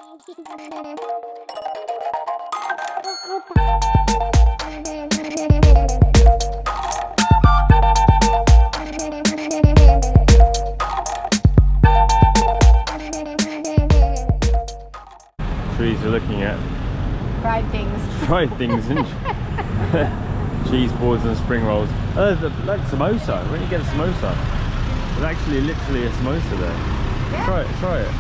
Trees are looking at Fried things. fried things and cheese boards and spring rolls. Like samosa. When you get a samosa, there's actually literally a samosa there. Yeah. Try it.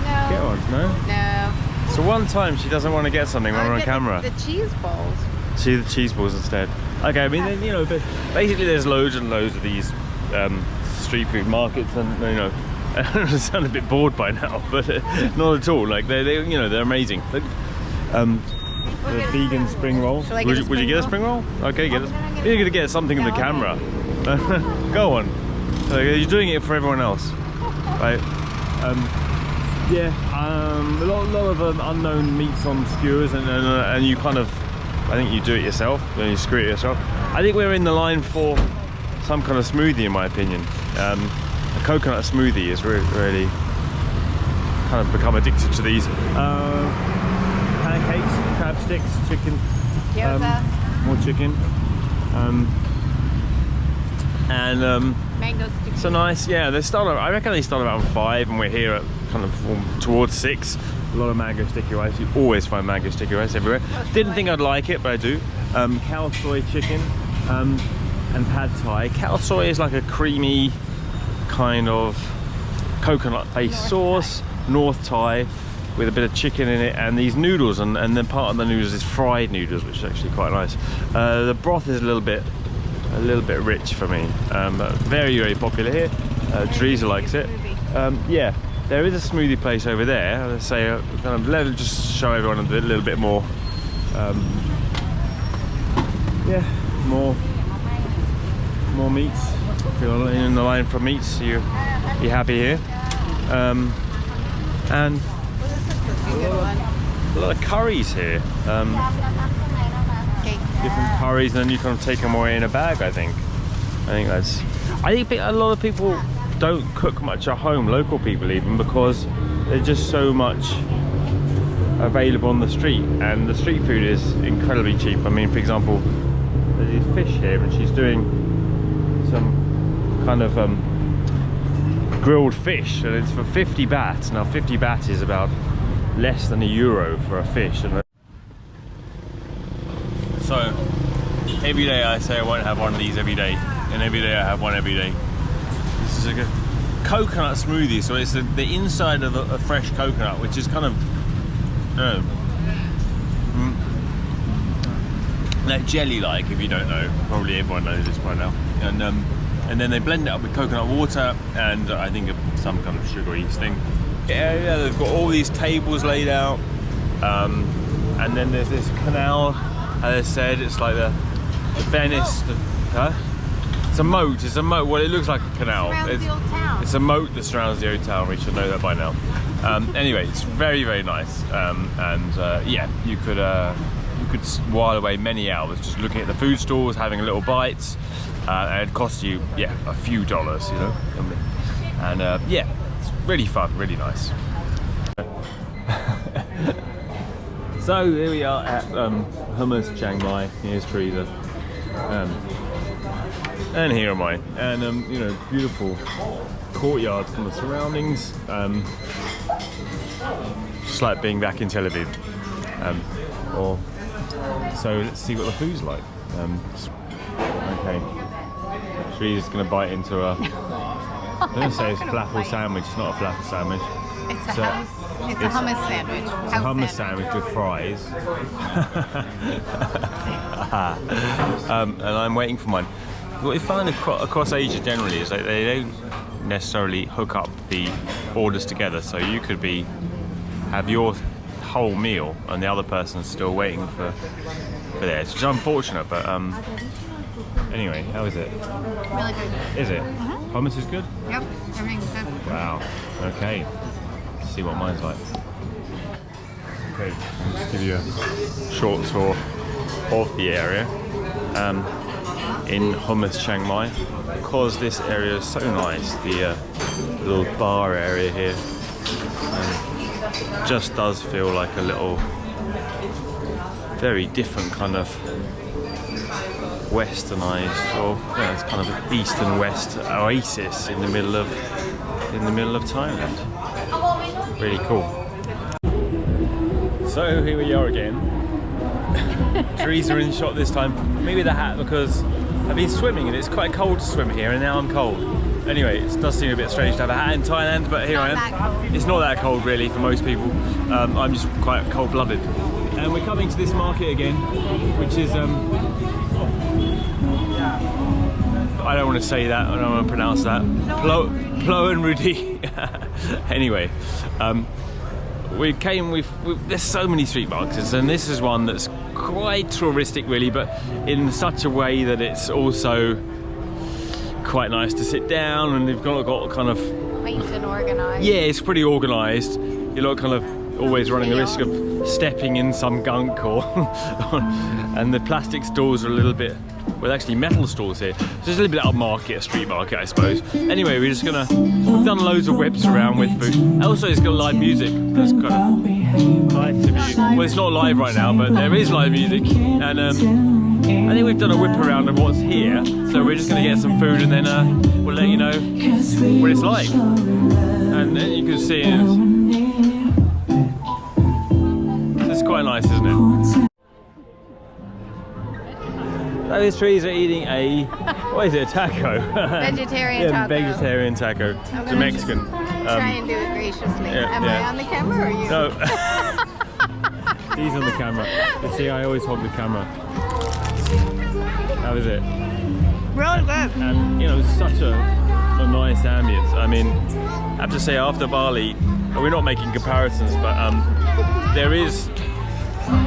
No. Get one, no? No. So one time she doesn't want to get something when we're on camera. The cheese balls. See the cheese balls instead. Okay, I mean, then, you know, but basically there's loads and loads of these street food markets, and you know, I sound a bit bored by now, but not at all. Like they you know, they're amazing. Look, the vegan spring roll. Would you get a spring roll? Okay, get it. You're gonna get something in the camera. Go on. You're doing it for everyone else, right? Yeah. A lot of unknown meats on skewers, and you kind of, I think you do it yourself, and you screw it yourself. I think we're in the line for some kind of smoothie, in my opinion. A coconut smoothie is really kind of become addicted to these. Pancakes, crab sticks, chicken, more chicken, and mango sticks. so nice. Yeah, they start. I reckon they start about 5, and we're here at kind of towards 6. A lot of mango sticky rice. You always find mango sticky rice everywhere. Didn't think I'd like it, but I do. Khao soy chicken and pad thai. Khao soy is like a creamy kind of coconut-based sauce. North Thai with a bit of chicken in it, and these noodles, and then part of the noodles is fried noodles, which is actually quite nice. The broth is a little bit rich for me, but very popular here. Teresa likes it. Yeah, there is a smoothie place over there. Let's say kind of let just show everyone a little bit more. Yeah, more meats. If you're in the line for meats, you're happy here. And a lot of curries here. Different curries, and then you kind of take them away in a bag. I think a lot of people don't cook much at home, local people even, because there's just so much available on the street, and the street food is incredibly cheap. I mean, for example, there's these fish here, and she's doing some kind of grilled fish, and it's for 50 baht. Now 50 baht is about less than €1 for a fish. And so every day I say I won't have one of these every day, and every day I have one every day. This is a coconut smoothie, so it's the inside of a fresh coconut, which is kind of, I don't know, like jelly-like, if you don't know. Probably everyone knows this by now. And then they blend it up with coconut water and I think some kind of sugary thing. Yeah, they've got all these tables laid out, and then there's this canal. As I said, it's like the Venice. It's a moat. Well, it looks like a canal. It's a moat that surrounds the old town. We should know that by now. Anyway, it's very nice, yeah, you could while away many hours just looking at the food stalls, having little bites, and it'd cost you a few dollars, you know. And yeah, it's really fun, really nice. So here we are at Hummus Chiang Mai. Here's Teresa, and here am I, and you know, beautiful courtyard from the surroundings, just like being back in Tel Aviv. So let's see what the food's like. Okay, Teresa's gonna bite into a, I'm gonna say it's a falafel sandwich. It's not a falafel sandwich. It's a hummus sandwich. It's a hummus sandwich with fries. And I'm waiting for mine. What we find across Asia generally is that they don't necessarily hook up the orders together. So you could have your whole meal and the other person's still waiting for theirs, which is unfortunate. But anyway, how is it? Really good. Is it? Hummus is good? Yep, everything's good. Wow. Okay. Let's see what mine's like. Okay, I'll just give you a short tour of the area in Hummus Chiang Mai, because this area is so nice. The little bar area here, just does feel like a little, very different kind of westernized, or yeah, it's kind of an east and west oasis in the middle of Thailand. Really cool. So here we are again. Trees are in shot this time. Maybe the hat because I've been swimming and it's quite cold to swim here, and now I'm cold. Anyway, it does seem a bit strange to have a hat in Thailand, but here I am. It's not that cold really for most people. I'm just quite cold-blooded. And we're coming to this market again, which is I don't want to say that, I don't want to pronounce that. Plo and Rudy. Anyway, we came, there's so many street markets, and this is one that's quite touristic really, but in such a way that it's also quite nice to sit down, and they've got kind of... Quaint and organised. Yeah, it's pretty organised. You're not kind of always running the risk of stepping in some gunk or... and the plastic stalls are a little bit... Well, actually metal stalls here. So it's a little bit upmarket, a street market, I suppose. Anyway, we're just gonna... We've done loads of whips around with food. Also, it's got live music. That's kind of nice of you. Well, it's not live right now, but there is live music. And I think we've done a whip around of what's here. So we're just gonna get some food, and then we'll let you know what it's like. And then you can see it. It's quite nice, isn't it? So these trees are eating a, what is it, a taco? Vegetarian yeah, taco. vegetarian taco. It's a Mexican. Try and do it graciously. Am I on the camera or you? No. He's on the camera. You see, I always hold the camera. How is it? Really good. And, you know, it's such a nice ambience. I mean, I have to say, after Bali, we're not making comparisons, but there is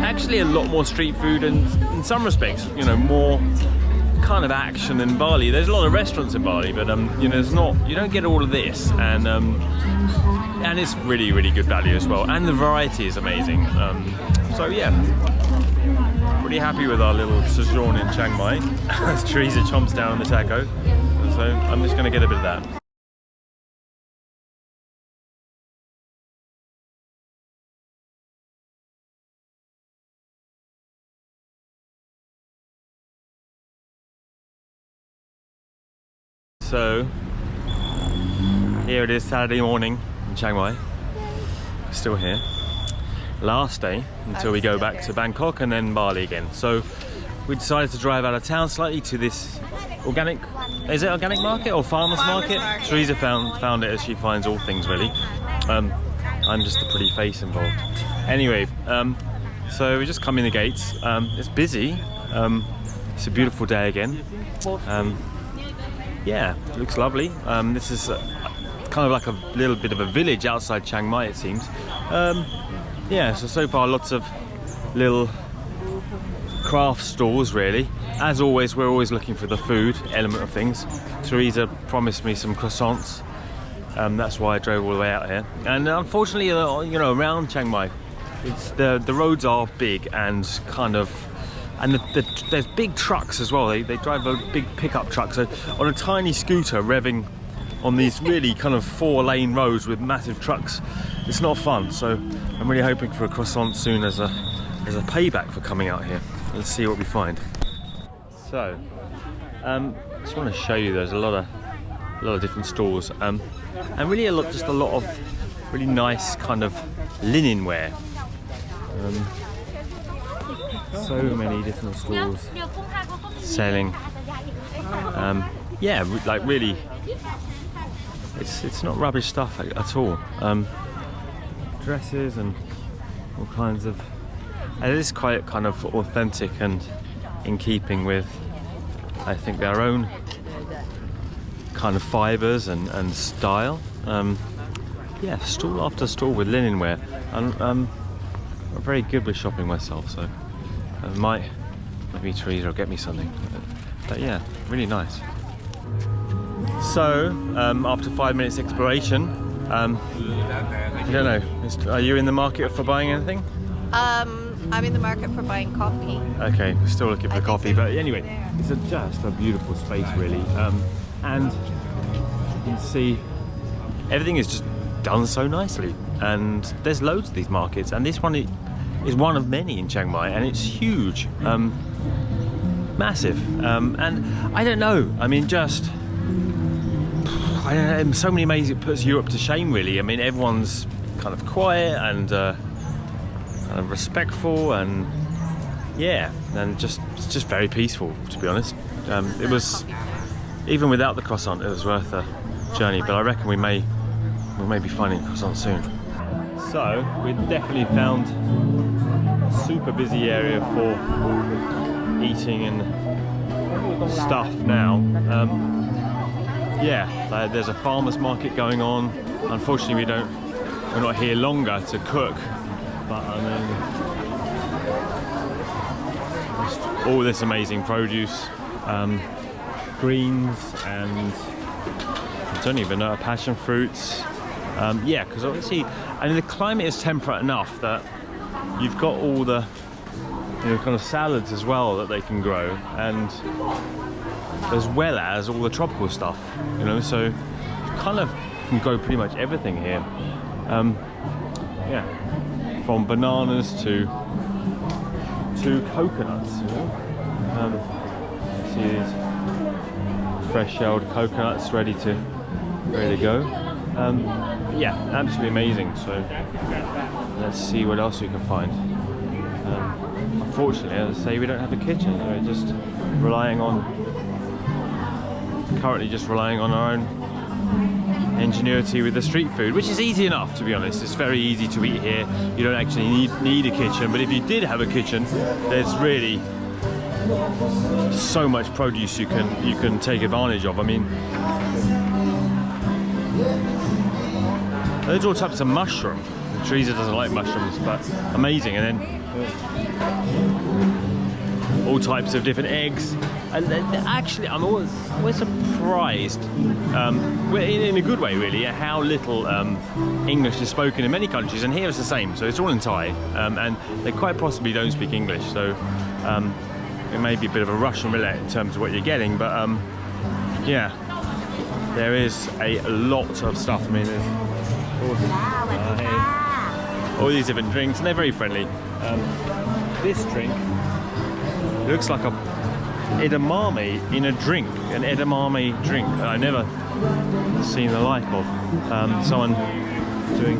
actually a lot more street food, and in some respects, you know, more kind of action in Bali. There's a lot of restaurants in Bali, but you know, there's not, you don't get all of this, and it's really, really good value as well, and the variety is amazing. So yeah, pretty happy with our little sojourn in Chiang Mai. As Teresa chomps down on the taco, so I'm just going to get a bit of that. So here it is, Saturday morning in Chiang Mai. Still here. Last day until we go back to Bangkok and then Bali again. So we decided to drive out of town slightly to this organic, is it organic market or farmers market? Teresa found it, as she finds all things really. I'm just the pretty face involved. Anyway, so we just come in the gates. It's busy. It's a beautiful day again. Yeah, it looks lovely. This is kind of like a little bit of a village outside Chiang Mai, it seems. Yeah, so far lots of little craft stalls really. As always, we're always looking for the food element of things. Teresa promised me some croissants. That's why I drove all the way out here. And unfortunately, you know, around Chiang Mai, it's the roads are big and kind of... And there's big trucks as well. They drive a big pickup truck. So on a tiny scooter revving on these really kind of 4-lane roads with massive trucks, it's not fun. So I'm really hoping for a croissant soon as a payback for coming out here. Let's see what we find. So I just want to show you there's a lot of different stalls, and really just a lot of really nice kind of linen wear. So many different stalls selling. Yeah, like really, it's not rubbish stuff at all. Dresses and all kinds of. And it is quite kind of authentic and in keeping with, I think, their own kind of fibres and style. Yeah, stall after stall with linen wear. I'm very good with shopping myself, so. Maybe Teresa will get me something, but yeah, really nice. So after 5 minutes exploration, I don't know, are you in the market for buying anything? I'm in the market for buying coffee. Okay, we're still looking for coffee, but anyway, it's just a beautiful space really, and you can see everything is just done so nicely. and there's loads of these markets, and this one is one of many in Chiang Mai, and it's huge, massive, and I don't know, I mean, just I don't know, in so many ways it puts Europe to shame, really. I mean, everyone's kind of quiet and kind of respectful, and yeah, and it's just very peaceful, to be honest. It was, even without the croissant, it was worth the journey, but I reckon we may be finding a croissant soon. So we've definitely found a super busy area for eating and stuff now. Yeah, there's a farmer's market going on. Unfortunately, we're not here longer to cook, but I mean, just all this amazing produce, greens, and I don't even know, passion fruits. Yeah, because obviously, I mean, the climate is temperate enough that you've got all the, you know, kind of salads as well that they can grow, and as well as all the tropical stuff, you know, so you kind of can grow pretty much everything here. Yeah, from bananas to coconuts, you know. See these fresh shelled coconuts ready to go. Yeah, absolutely amazing. So let's see what else we can find. Unfortunately, as I say, we don't have a kitchen. We're just currently just relying on our own ingenuity with the street food, which is easy enough, to be honest. It's very easy to eat here. You don't actually need a kitchen, but if you did have a kitchen, there's really so much produce you can take advantage of. I mean, there's all types of mushroom. Teresa doesn't like mushrooms, but amazing. And then all types of different eggs. And actually, I'm always surprised, in a good way really, at how little English is spoken in many countries. And here it's the same, so it's all in Thai. And they quite possibly don't speak English, so it may be a bit of a Russian roulette in terms of what you're getting, but yeah, there is a lot of stuff. I mean, there's all these different drinks, and they're very friendly. This drink looks like a edamame in a drink, an edamame drink. I never seen the like of. Someone doing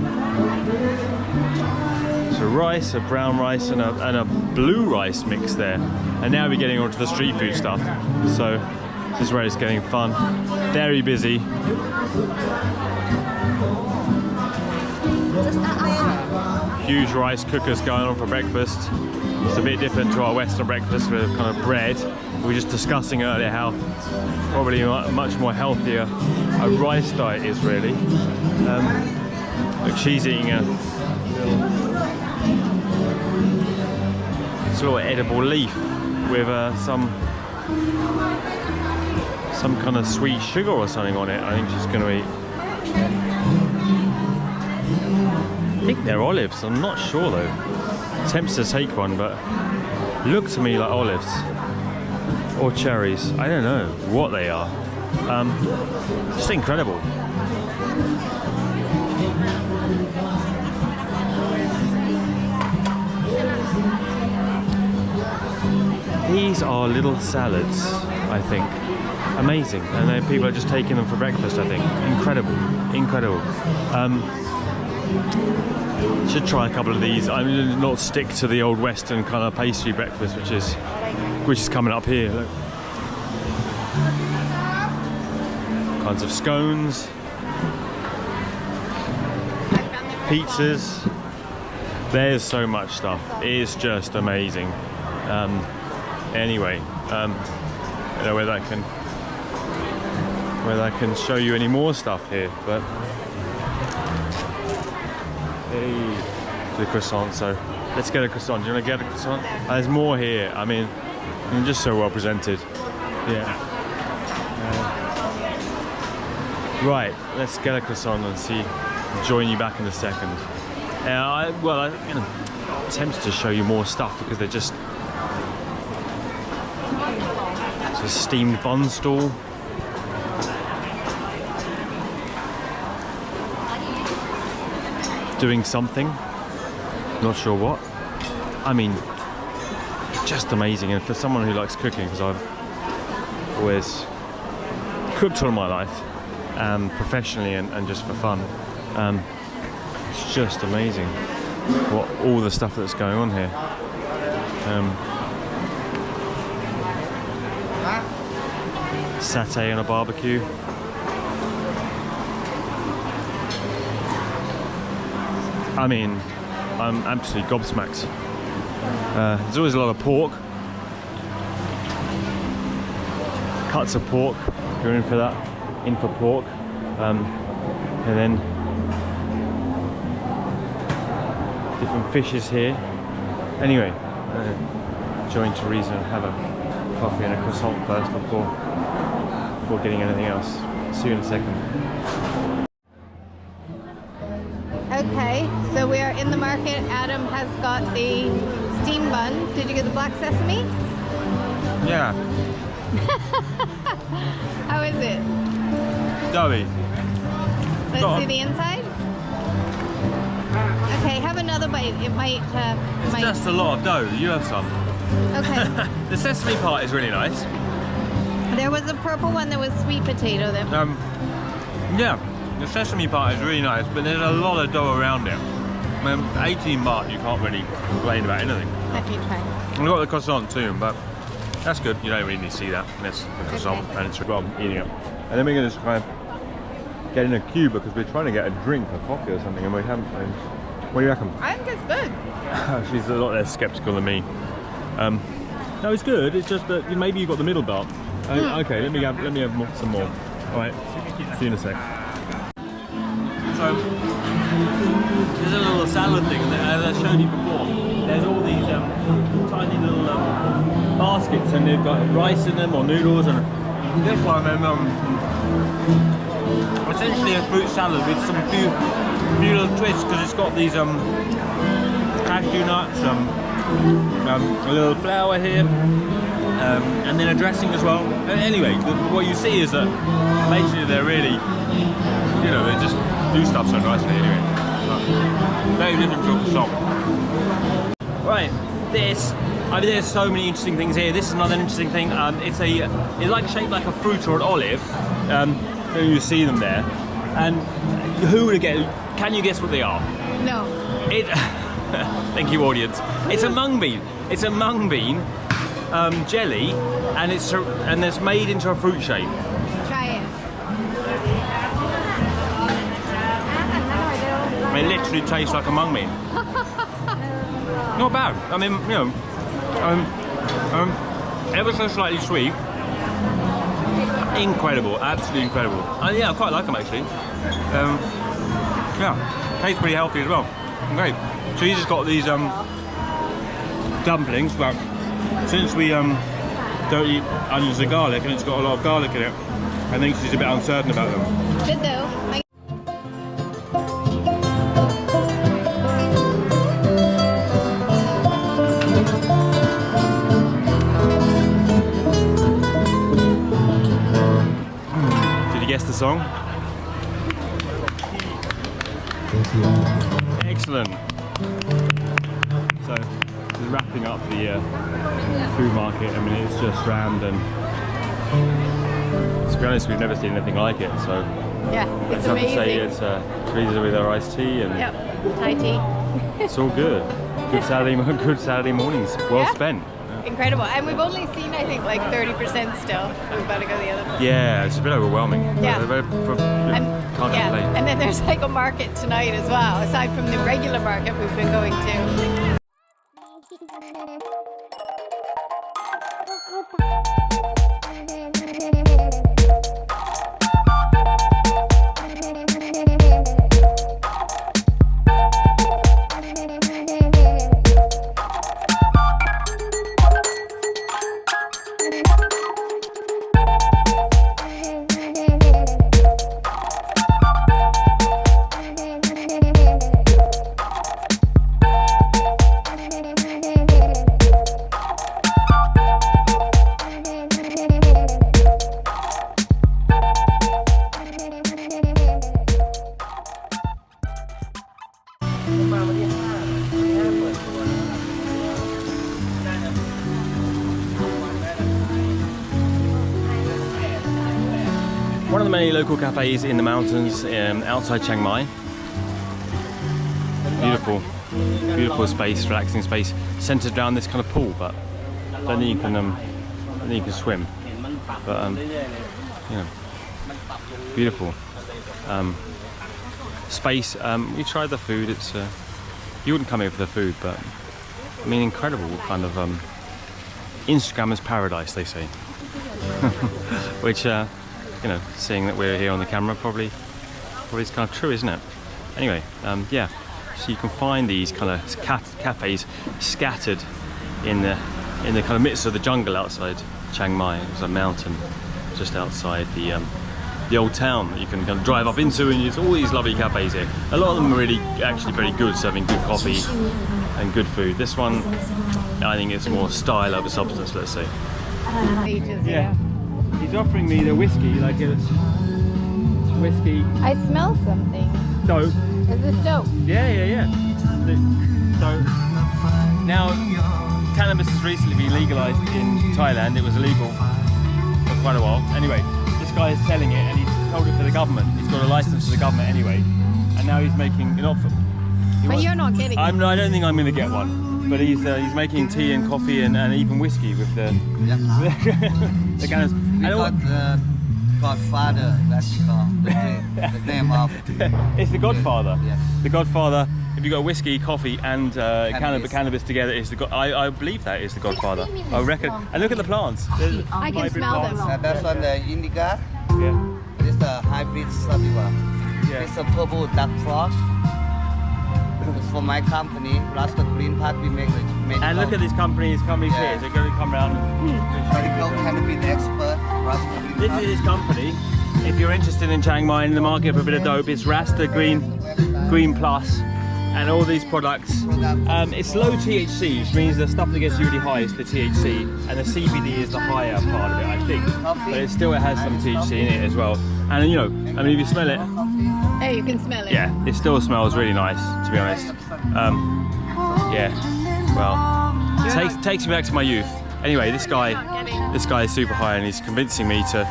rice, a brown rice, and a blue rice mix there. And now we're getting onto the street food stuff. So this is where it's getting fun. Very busy. Huge rice cookers going on for breakfast. It's a bit different to our Western breakfast with kind of bread. We were just discussing earlier how probably much more healthier a rice diet is really. Like she's eating a little edible leaf with some kind of sweet sugar or something on it. I think she's going to eat. I think they're olives, I'm not sure though. Tempts to take one, but look to me like olives or cherries. I don't know what they are. Just incredible. These are little salads, I think. Amazing, and then people are just taking them for breakfast, I think. Incredible, incredible. Should try a couple of these. I mean, not stick to the old Western kind of pastry breakfast, which is coming up here. Look. Kinds of scones, pizzas. There's so much stuff. It is just amazing. Anyway, I don't know whether I can show you any more stuff here, but. Hey, the croissant, so let's get a croissant. Do you want to get a croissant? There's more here. I mean, I'm just so well presented. Yeah. Right, let's get a croissant and see. Join you back in a second. I'm tempted to show you more stuff because they're just. It's a steamed bun stall. doing something. Not sure what. I mean, just amazing. And for someone who likes cooking, because I've always cooked all my life, professionally and just for fun, it's just amazing what all the stuff that's going on here. Satay on a barbecue. I mean, I'm absolutely gobsmacked. There's always a lot of pork. Cuts of pork, if you're in for that, in for pork. And then different fishes here. Anyway, join Teresa and have a coffee and a croissant first before getting anything else. See you in a second. Okay, so we are in the market. Adam has got the steam bun. Did you get the black sesame? Yeah. How is it? Doughy. Let's see the inside. Okay, have another bite. It might. It's just a lot of dough. You have some. Okay. The sesame part is really nice. There was a purple one that was sweet potato. That. Yeah, the sesame part is really nice, but there's a lot of dough around it. 18 baht, you can't really complain about anything. Let me try. We've got the croissant too, but that's good. You don't really need to see that. That's the croissant, and it's well, eating it. And then we're going to try and get in a queue because we're trying to get a drink, a coffee or something, and we haven't. What do you reckon? I think it's good. She's a lot less skeptical than me. No, it's good. It's just that maybe you got the middle part. Okay, let me have some more. All right, see you in a sec. So there's a little salad thing, and as I showed you before, there's all these tiny little baskets, and they've got rice in them or noodles, and this one, essentially a fruit salad with some few little twists because it's got these cashew nuts, a little flour here, and then a dressing as well. Anyway, what you see is that basically they're really, they just do stuff so nicely anyway. Very different to a croissant. Right, there's so many interesting things here. This is another interesting thing. It's like shaped like a fruit or an olive. You see them there. And can you guess what they are? No. Thank you, audience. It's a mung bean. It's a mung bean jelly, and it's made into a fruit shape. Try it. It literally tastes like a mung bean. Not bad. I mean, ever so slightly sweet. Incredible, absolutely incredible. Yeah, I quite like them actually. Yeah, tastes pretty healthy as well. Great. So he's just got these dumplings, but since we don't eat onions and garlic, and it's got a lot of garlic in it, I think she's a bit uncertain about them. Good though. Guess the song? Excellent. So, just wrapping up the food market. I mean, it's just rammed, and to be honest, we've never seen anything like it. So, yeah, it's amazing. I have to say, it's Teresa with our iced tea, and Thai tea. It's all good. Good Saturday mornings. Well spent. Incredible, and we've only seen I think like 30% still. We've got to go the other way. Yeah, it's a bit overwhelming. Yeah. Can't complain. And then there's like a market tonight as well, aside from the regular market we've been going to. many local cafes in the mountains outside Chiang Mai. Beautiful, beautiful space, relaxing space, centered around this kind of pool. But don't think you can swim. But you know, beautiful space. We tried the food. It's you wouldn't come here for the food, but I mean, incredible kind of Instagrammer's paradise, they say. Which you know, seeing that we're here on the camera, probably is kind of true, isn't it? Anyway, yeah. So you can find these kind of cafes scattered in the kind of midst of the jungle outside Chiang Mai. There's a mountain just outside the old town that you can kind of drive up into, and there's all these lovely cafes here. A lot of them are really actually very good, serving good coffee and good food. This one, I think it's more style over substance, let's say. Ages, Yeah. He's offering me the whiskey, like it's whiskey. I smell something. Dope. Is this dope? Yeah. So now cannabis has recently been legalized in Thailand. It was illegal for quite a while. Anyway, this guy is selling it, and he's sold it for the government. He's got a license for the government anyway, and now he's making an offer. But you're not getting it. I don't think I'm going to get one. But he's making tea and coffee and even whiskey with the the cannabis. We got the Godfather, that's called the name of. It's the Godfather. Yes. The Godfather. If you got whiskey, coffee, and Cannabis. cannabis together, is the I believe that is the Godfather. I reckon. And look at the plants. There's I can vibrant smell them. plants. That's one the indica. Yeah. This the hybrid sativa. Yeah. It's a purple dark frost. It's for my company. Plus the green part we make it. And look at these companies Yeah. here. They're going to come around. Medical cannabis expert. Plus the green This part. is his company. If you're interested in Chiang Mai in the market for a bit of dope, it's Rasta Green Plus, and all these products. It's low THC, which means the stuff that gets you really high is the THC, and the CBD is the higher part of it, I think. But it still has some THC in it as well. And you know, I mean, if you smell it, Hey, you can smell it. yeah, it still smells really nice, to be honest. Yeah, well, takes me back to my youth. Anyway, this guy is super high, and he's convincing me to.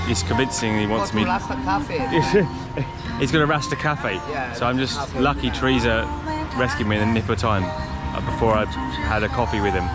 He's convincing he wants me. Rasta Cafe. He's got a Rasta cafe, Yeah, so I'm just lucky Teresa rescued me in the nick of time before I had a coffee with him.